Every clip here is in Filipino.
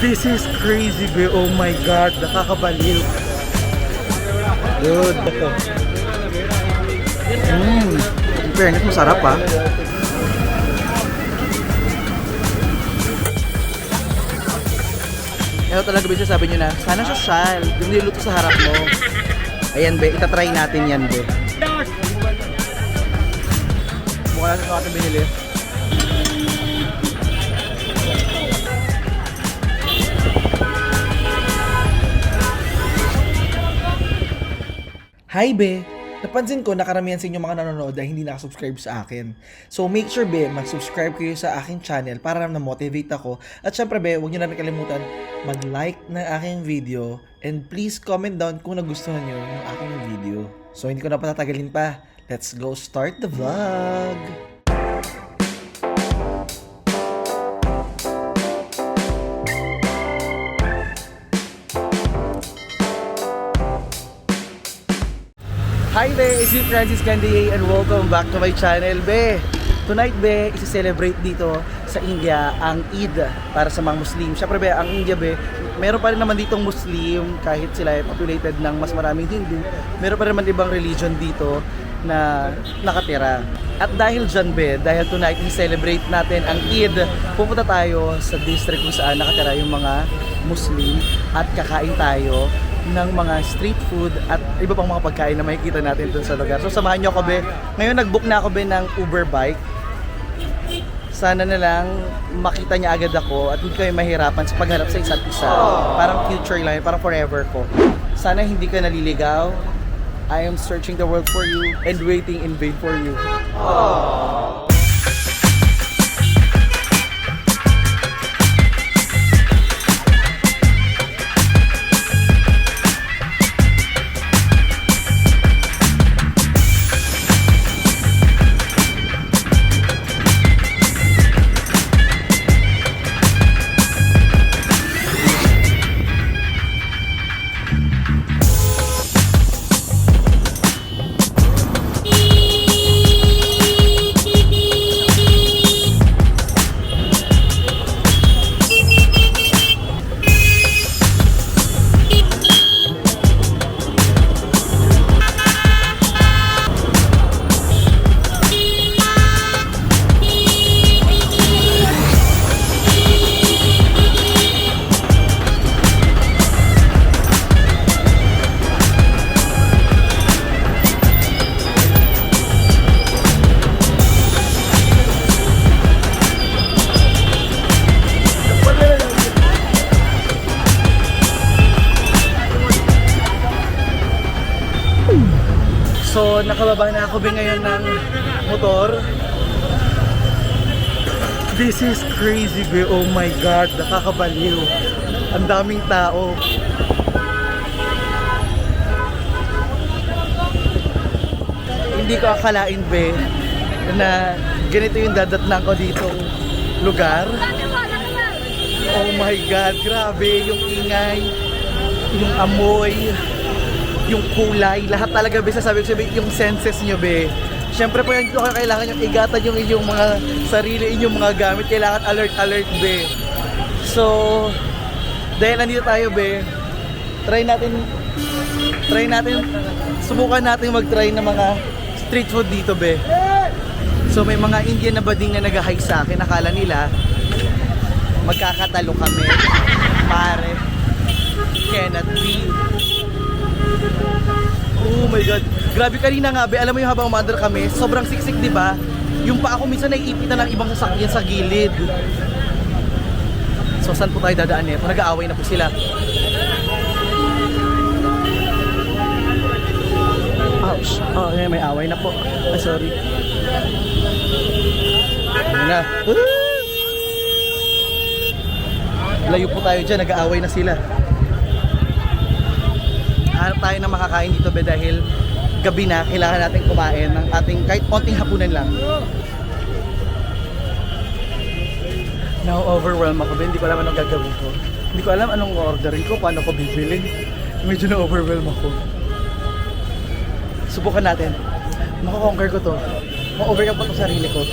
This is crazy, be. Oh my God, nakakabaliw. Good. In fairness, masarap ha. Ano talaga ba sabi nyo na, sana social, yung niluto sa harap mo. Ayan be, itatry natin yan be. Mukha natin ito ating binili. Hi be! Napansin ko na karamihan sa inyo mga nanonood ay hindi nakasubscribe sa akin. So make sure be, mag-subscribe kayo sa aking channel para na-motivate ako. At syempre be, huwag nyo na rin kalimutan mag-like ng aking video. And please comment down kung nagustuhan nyo yung aking video. So hindi ko na patatagalin pa. Let's go start the vlog! Hi be, it's me Francis Candiaye and welcome back to my channel be. Tonight be, isi-celebrate dito sa India ang Eid para sa mga Muslim. Syempre be, ang India be, meron pa rin naman ditong Muslim kahit sila ay populated ng mas maraming Hindu. Meron pa rin naman ibang religion dito na nakatira. At dahil dyan be, dahil tonight isi-celebrate natin ang Eid, pupunta tayo sa district kung saan nakatira yung mga Muslim at kakain tayo ng mga street food at iba pang mga pagkain na makikita natin dun sa lugar. So samahan nyo ako be. Ngayon nag-book na ako be ng Uber bike. Sana na lang makita niya agad ako at hindi kayo mahirapan sa pagharap sa isa't isa. Parang future lang, parang forever ko. Sana hindi ka naliligaw. I am searching the world for you and waiting in vain for you. So, nakababa na ako ngayon ng motor. This is crazy be. Oh my God, nakakabaliw. Ang daming tao. Hindi ko akalain be na ganito yung dadatnan ko ditong lugar. Oh my God, grabe yung ingay, yung amoy, yung kulay, lahat talaga be, sasabi ko sabi yung senses nyo be. Syempre po yan, kailangan yung igatan yung inyong mga sarili, inyong mga gamit, kailangan alert be. So, dahil nandito tayo be, try natin, subukan natin mag-try ng mga street food dito be. So may mga Indian na bading na nag-hike sa akin, akala nila magkakatalo kami. Pare, cannot be. Oh my God, grabe kanina nga be, alam mo yung habang umaandar kami, sobrang siksik di ba? Yung pa ako minsan naiipitan ng ibang sasakyan sa gilid. So saan po tayo dadaan nito? Nag-aaway na po sila. Ouch. Oh, may away na po. Ah, sorry. Ayan na. Layo po tayo dyan, nag-aaway na sila. Hanap tayo ng makakain dito be dahil gabi na, kailangan natin kumain ng ating kahit konting hapunan lang. Na-overwhelm ako be, hindi ko alam anong gagawin ko. Hindi ko alam anong orderin ko, paano ko bibilin. Medyo na-overwhelm ako. Subukan natin. Mako-conquer ko to. Ma-overcome ko to sarili ko.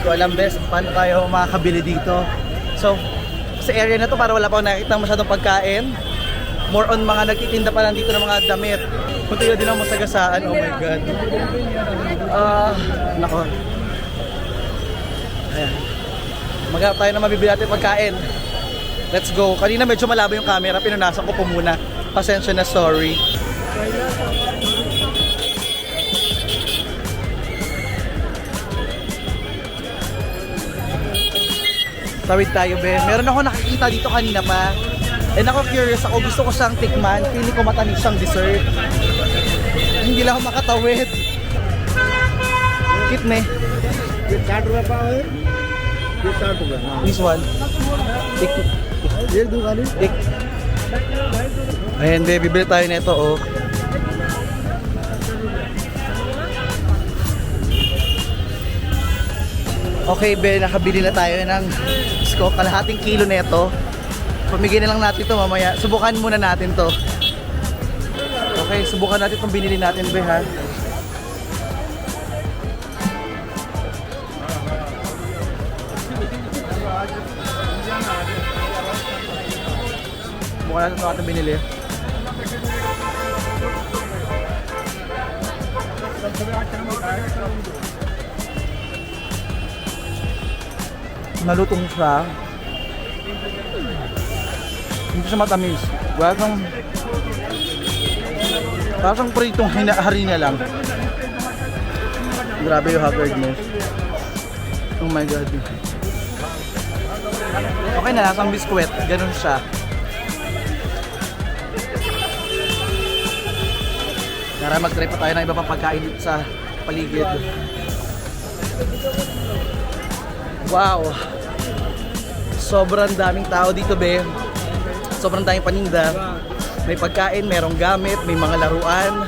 ko alam best paano tayo makakabili dito. So, sa area na to para wala pa akong nakikita masyadong pagkain. More on mga nagtitinda pa lang dito ng mga damit. Punta yun din ang masagasaan. Oh my God. Nako. Ayan. Maghanap tayo na mabibili natin pagkain. Let's go. Kanina medyo malabo yung camera. Pinunasan ko po muna. Pasensya na, sorry. Tawid tayo, be. Meron ako nakikita dito kanina pa. And ako curious ako. Gusto ko siyang tikman. Pili ko matamis siyang dessert. Hindi lang ako makatawid. Kitne. ये 60 रुपए पाव है, ये 60 रुपए। हाँ। This one. Ik. एक दो खाली। Ik. Ayan, be. Bibili tayo nito, oh. Okay, be. Nakabili na tayo ng kalahating kilo nito. Pamigay na lang natin ito mamaya. Subukan muna natin to. Okay, subukan natin itong binili natin, be, ha? Subukan natin itong ating binili. Malutong siya. Hindi siya matamis. Parang pritong harina lang. Grabe yung haggardness. Oh my God. Okay na, lasang biskwit. Ganun siya. Tara, mag-try pa tayo ng iba pang pagkain dito sa paligid. Wow! Sobrang daming tao dito, be. Sobrang daming paninda. May pagkain, merong gamit, may mga laruan.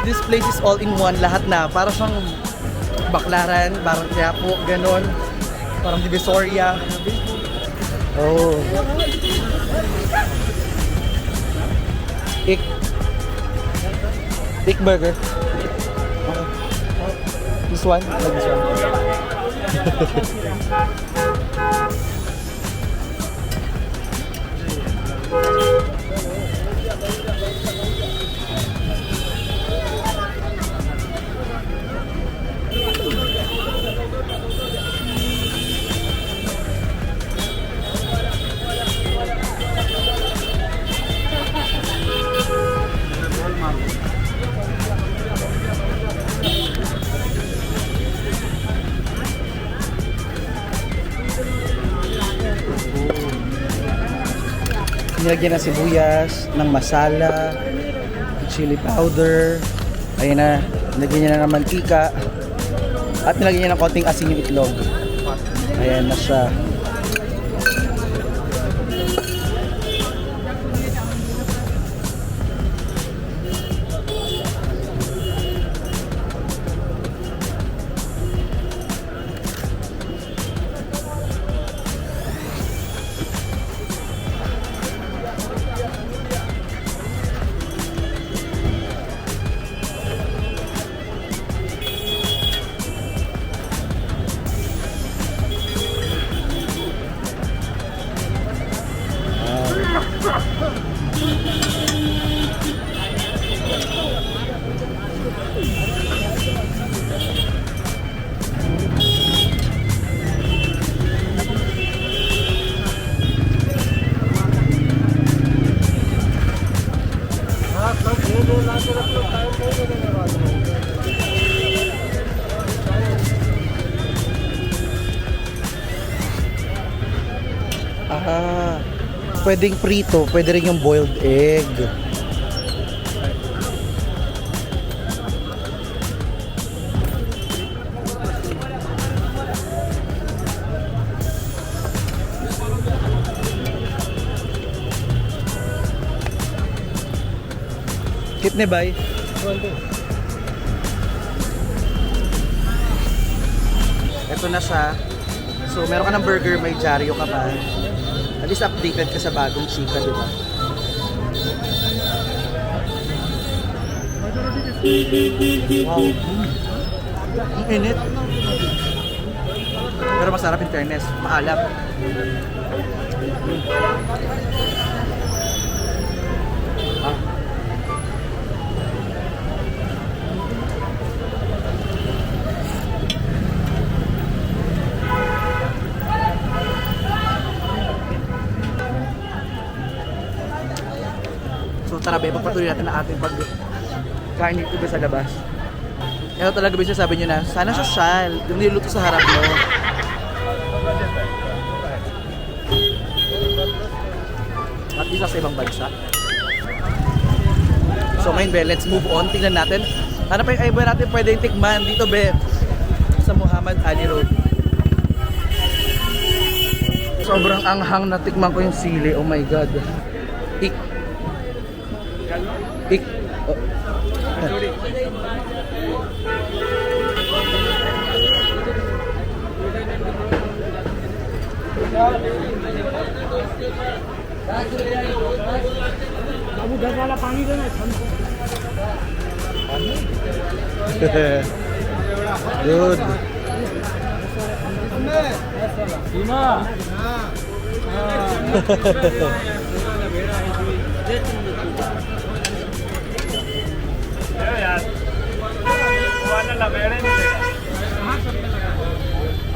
This place is all in one, lahat na. Para siyang Baklaran, parang Quiapo, ganon. Parang Divisoria. Oh. Ik burger. This one? Like this one. Nilagyan ng sibuyas, ng masala, chili powder, ayun na, nilagyan niya na ng mantika, at nilagyan niya ng konting asin yung itlog. Ayan na siya. Pwedeng prito, pwede rin yung boiled egg. Kitne bay? Ito na siya. So meron ka ng burger, may jaryo ka pa. At least updated ka sa bagong chika, di ba? Wow. Ang init. Pero masarap in fairness. Maalam. Ah. So tara be, pagpatuloy natin ang ating pagkain dito ba sa labas. Ito talaga ba siya sabi niyo na, sana sosyal, yung niluto sa harap mo. At isa sa ibang bansa. So ngayon be, let's move on. Tingnan natin. Ano pa yung iba natin pwedeng tikman dito be sa Muhammad Ali Road. Sobrang anghang na tikman ko yung sili. Oh my god. Ik. Oh. बाबू 10 वाला पानी देना Good. यार वाला लपेड़े मिलेगा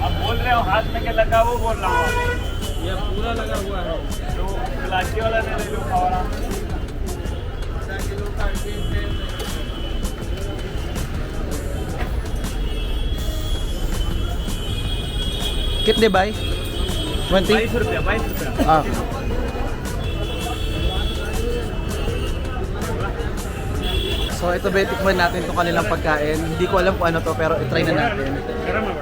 आप बोल रहे हो हाथ में क्या लगा वो बोल रहा हूँ ये पूरा लगा हुआ है तो इलायची वाला दे लो खावाना कितने भाई 20? 22 रुपया Ah. So ito ba, tikman natin itong kanilang pagkain. Hindi ko alam kung ano to pero i-try na natin. गरम है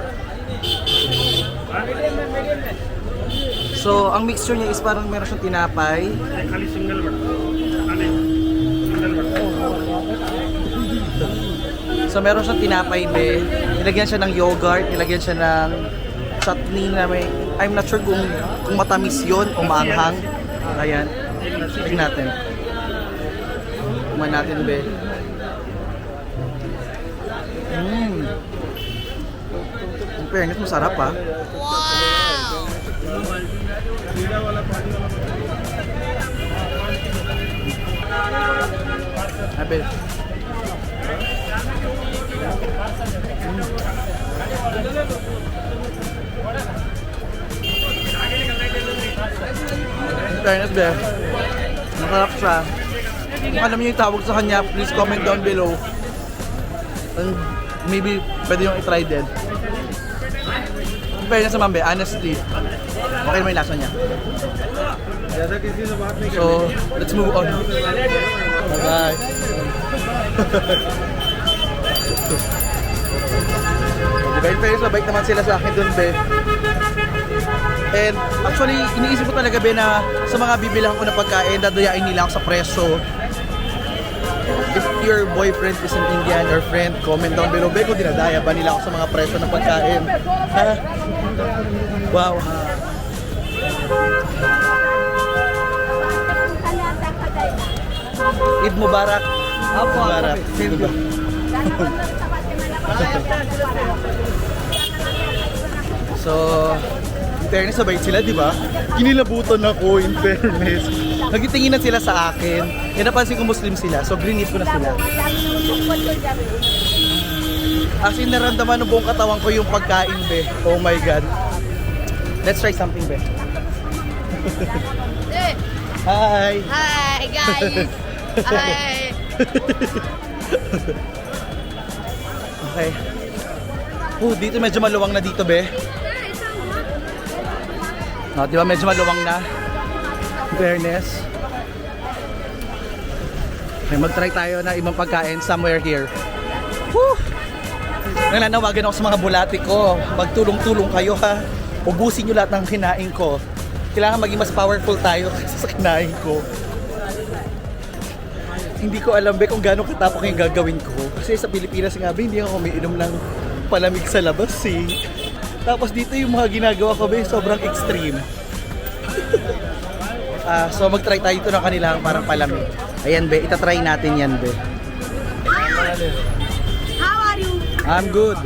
So ang mixture niya is parang meron siyang tinapay. खाली single but single but So meron siyang tinapay be. Nilagyan siya ng yogurt, nilagyan siya ng chutney na may, I'm not sure kung matamis yon o maanghang. Ayan. Tignan natin. Kumain natin be. In fairness, masarap ah. Abe. In fairness be, masarap siya. Kung alam niyo yung tawag sa kanya, please comment down below. And maybe pwede yung i-try din. In fairness naman be, honestly, okay naman yung lasa niya. So, let's move on. Bye-bye. Diba, in fairness, mabait naman sila sa akin dun be. And actually, iniisip ko talaga be na sa mga bibilang ko na pagkain, dadayain nila ako sa presyo. If your boyfriend is an Indian or friend, comment down below be kung dinadaya ba nila ako sa mga presyo ng pagkain. Ha? Wow. Eid Mubarak. Mubarak. Diba? So, in fairness, sabay sila, di ba? Kinilabutan ako, in fairness. Nagitingin na sila sa akin. Yan, napansin ko Muslim sila, so grinip ko na sila. As in, naramdaman ng buong katawan ko yung pagkain, be. Oh my God. Let's try something, be. Hi! Hi guys! Hi! Okay. Dito medyo maluwang na dito, be. No, di ba medyo maluwang na? Fairness. Okay, mag-try tayo na ibang pagkain somewhere here. Woo! Nananawagan ako sa mga bulati ko. Magtulong-tulong kayo ha. Ubusin nyo lahat ng kinain ko. Kailangan maging mas powerful tayo kaysa sa kinain ko. Hindi ko alam be kung gaano katapang yung gagawin ko. Kasi sa Pilipinas nga be, hindi ako umiinom ng palamig sa labas eh. Tapos dito yung mga ginagawa ko be, sobrang extreme. So mag-try tayo ito ng kanilang parang palamig. Ayan be, itatry natin yan be. How are you? I'm good.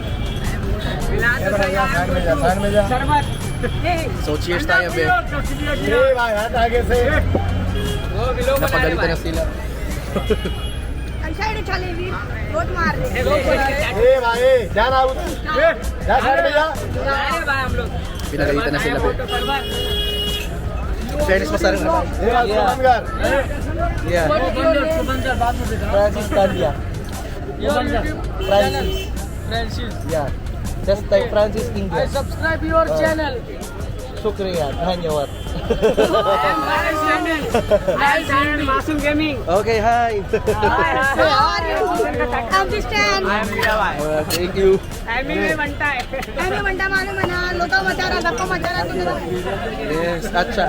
So cheers tayo, be. Napagalitan na sila. Side चले भी बहुत मार रहे Pinagalitan na sila, be. Fairness, masarap na. Yeah. Francis Candia. Francis. Yeah. Just type Francis India. Subscribe your channel. Shukriya. Dhanyawad. Masum Gaming. Okay, hi. I'm just an Thank you. Amy में बनता है. एमी बंटा मालूम है ना लोटा मचा रहा धक्का मचा रहा तुम्हें Yes, acha.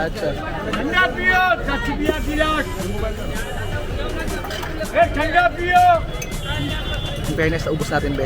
ठंडा पियो, कचबिया गिलास. ठंडा पियो. In fairness, ubos natin, be.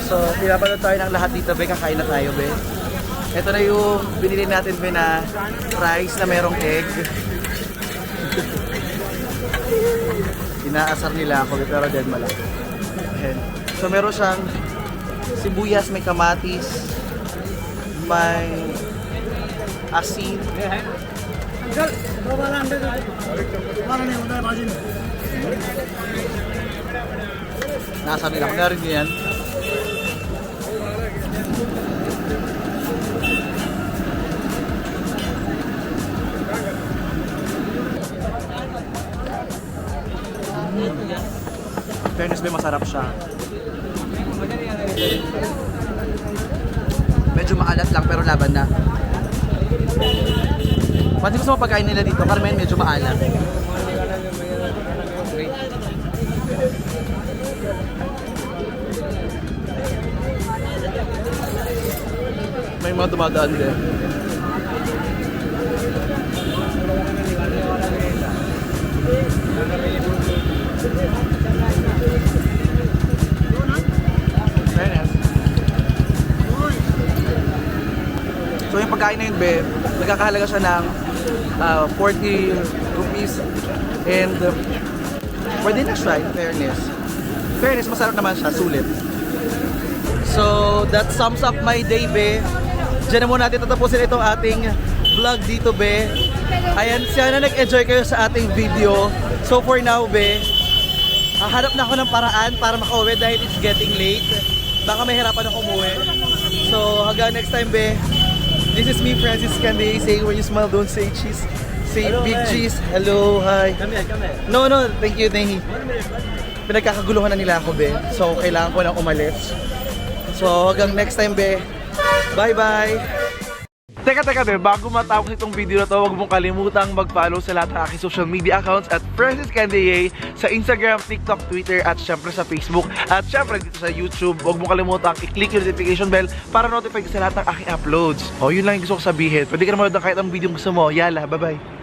So, pinapanood tayo ng lahat dito, be. Kakain na tayo, be. Ito na yung binili natin, be, na rice na merong egg. Inaasar nila ako, be, pero dead malaki. Ayan. So, meron siyang sibuyas, may kamatis, may asin. Naasar nila ako. Narin nyo yan. Fairness, be, masarap siya. Medyo maalat lang pero laban na. Pansin ko sa mga pagkain nila dito, Carmen, medyo maalat. May mga dumadaan din. Fairness. So yung pagkain na yun, be, nagkakahalaga siya ng 40 rupees and pwede na siya, in fairness. Fairness, masarap naman siya, sulit. So that sums up my day, be. Diyan na muna natin tatapusin itong ating vlog dito, be. Ayan, sana nag-enjoy kayo sa ating video. So for now, be, hahanap na ako ng paraan para makauwi dahil it's getting late. Baka mahirapan ako umuwi. So hanggang next time, be. This is me, Francis Candy. Say when you smile, don't say cheese. Say hello, big man. Cheese. Hello, hi. Come here. No, thank you. Pinagkakaguluhan na nila ako, be. So kailangan ko nang umalis. So hanggang next time, be. Bye-bye! Teka be, bago matapos itong video na to, huwag mong kalimutang mag-follow sa lahat ng aking social media accounts at Francis Candy sa Instagram, TikTok, Twitter at syempre sa Facebook at syempre dito sa YouTube. Huwag mong kalimutang i-click yung notification bell para notify ka sa lahat ng aking uploads. O, yun lang yung gusto ko sabihin. Pwede ka na manood ng kahit ang video gusto mo. Yala, bye-bye!